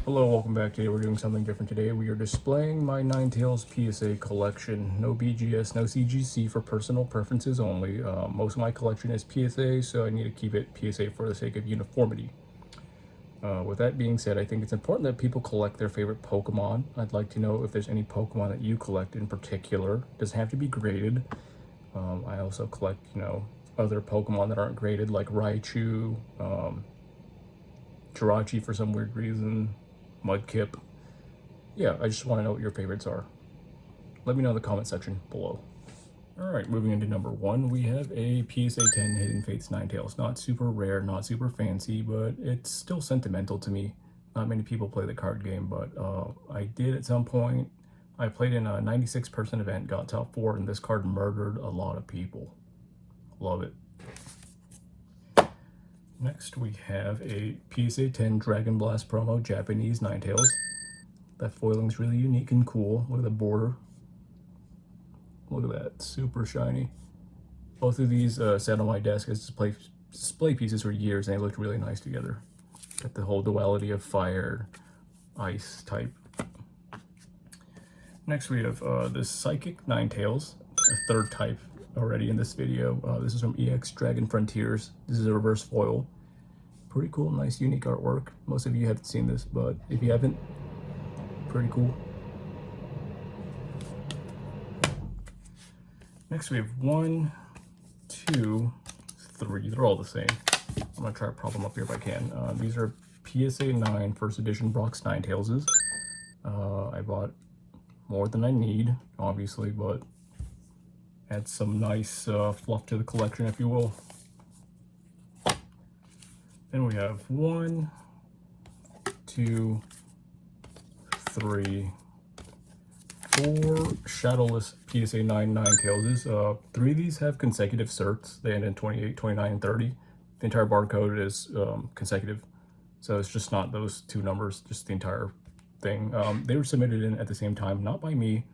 Hello, welcome back. Today we're doing something different. Today we are displaying my Ninetales PSA collection. No BGS, no CGC for personal preferences only. Most of my collection is PSA, so I need to keep it PSA for the sake of uniformity. With that being said, I think it's important that people collect their favorite Pokemon. I'd like to know if there's any Pokemon that you collect in particular. It doesn't have to be graded. I also collect, other Pokemon that aren't graded, like Raichu, Jirachi for some weird reason, Mudkip. Yeah, I just want to know what your favorites are. Let me know in the comment section below. Alright, moving into number 1, we have a PSA 10 Hidden Fates Ninetales. Not super rare, not super fancy, but it's still sentimental to me. Not many people play the card game, but I did at some point. I played in a 96-person event, got top 4, and this card murdered a lot of people. Love it. Next, we have a PSA 10 Dragon Blast promo Japanese Ninetales. That foiling's really unique and cool. Look at the border. Look at that, super shiny. Both of these sat on my desk as display pieces for years, and they looked really nice together. Got the whole duality of fire, ice type. Next, we have this Psychic Ninetales, a third type already in this video. This is from EX Dragon Frontiers. This is a reverse foil. Pretty cool, nice, unique artwork. Most of you haven't seen this, but if you haven't, pretty cool. Next we have 1, 2, 3. They're all the same. I'm gonna try to prop them up here if I can. These are PSA 9 first edition Brock's Ninetaleses. I bought more than I need, obviously, but add some nice fluff to the collection, if you will. Then we have 1, 2, 3, 4 shadowless PSA 9 Ninetaleses. 3 of these have consecutive certs. They end in 28, 29, and 30. The entire barcode is consecutive, so it's just not those 2 numbers, just the entire thing. They were submitted in at the same time, not by me,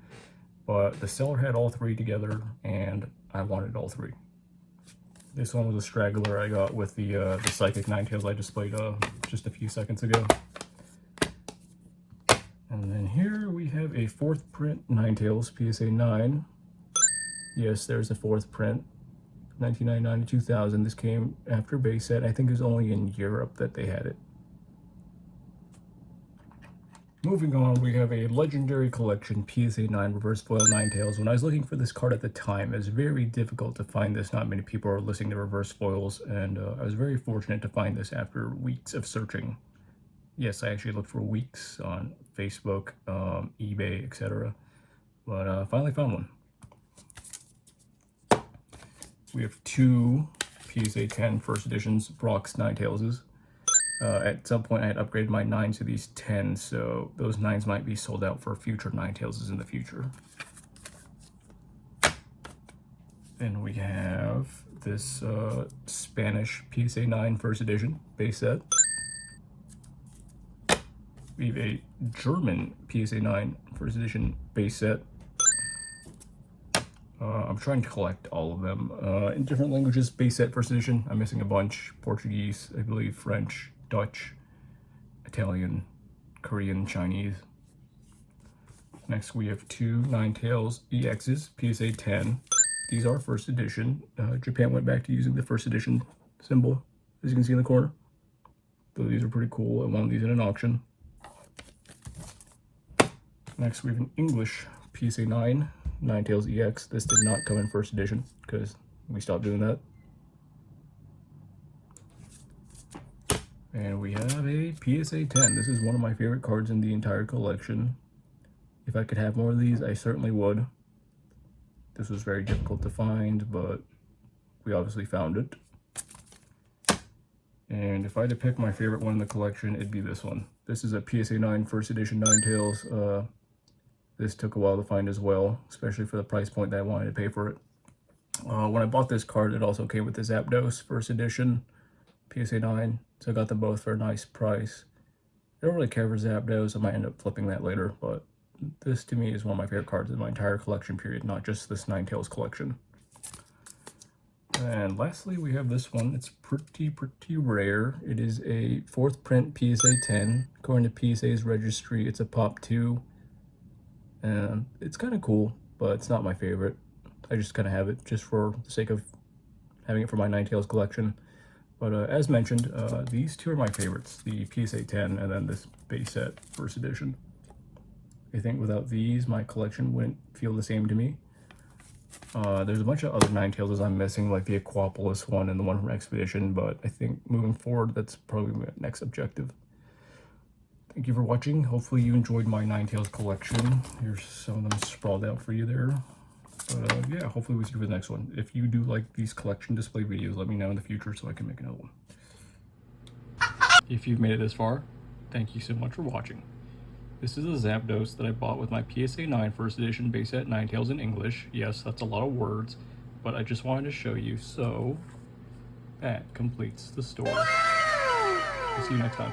but the seller had all 3 together, and I wanted all 3. This one was a straggler I got with the Psychic Ninetales I displayed just a few seconds ago. And then here we have a 4th print Ninetales PSA 9. Yes, there's a 4th print, 1999 to 2000. This came after base set. I think it was only in Europe that they had it. Moving on, we have a Legendary Collection PSA 9 Reverse Foil Ninetales. When I was looking for this card at the time, it was very difficult to find this. Not many people are listing the reverse foils, and I was very fortunate to find this after weeks of searching. Yes, I actually looked for weeks on Facebook, eBay, etc. But finally found one. We have 2 PSA 10 first editions Brock's Ninetaleses. At some point I had upgraded my 9s to these 10s, so those 9s might be sold out for future Ninetaleses in the future. Then we have this Spanish PSA 9 first edition base set. We have a German PSA 9 first edition base set. I'm trying to collect all of them in different languages. Base set first edition. I'm missing a bunch. Portuguese, I believe, French, Dutch, Italian, Korean, Chinese. Next we have 2 Ninetales EXs, PSA 10. These are first edition. Japan went back to using the first edition symbol, as you can see in the corner. So these are pretty cool. I won these in an auction. Next we have an English PSA 9 Ninetales EX. This did not come in first edition because we stopped doing that. And we have a PSA 10. This is one of my favorite cards in the entire collection. If I could have more of these, I certainly would. This was very difficult to find, but we obviously found it. And if I had to pick my favorite one in the collection, it'd be this one. This is a PSA 9 first edition Ninetales. This took a while to find as well, especially for the price point that I wanted to pay for it. When I bought this card, it also came with the Zapdos first edition PSA 9, so I got them both for a nice price. I don't really care for Zapdos. I might end up flipping that later, but this to me is one of my favorite cards in my entire collection period, not just this Ninetales collection. And lastly, we have this one. It's pretty rare. It is a 4th print PSA 10. According to PSA's registry, it's a Pop 2. And it's kind of cool, but it's not my favorite. I just kind of have it just for the sake of having it for my Ninetales collection. But as mentioned, these two are my favorites, the PSA 10 and then this base set first edition. I think without these, my collection wouldn't feel the same to me. There's a bunch of other Ninetales I'm missing, like the Aquapolis one and the one from Expedition, but I think moving forward, that's probably my next objective. Thank you for watching. Hopefully you enjoyed my Ninetales collection. Here's some of them sprawled out for you there. But yeah, hopefully we'll see you for the next one. If you do like these collection display videos, let me know in the future so I can make another one. If you've made it this far, thank you so much for watching. This is a Zapdos that I bought with my PSA 9 first edition base set Ninetales in English. Yes, that's a lot of words, but I just wanted to show you, so that completes the story. I'll see you next time.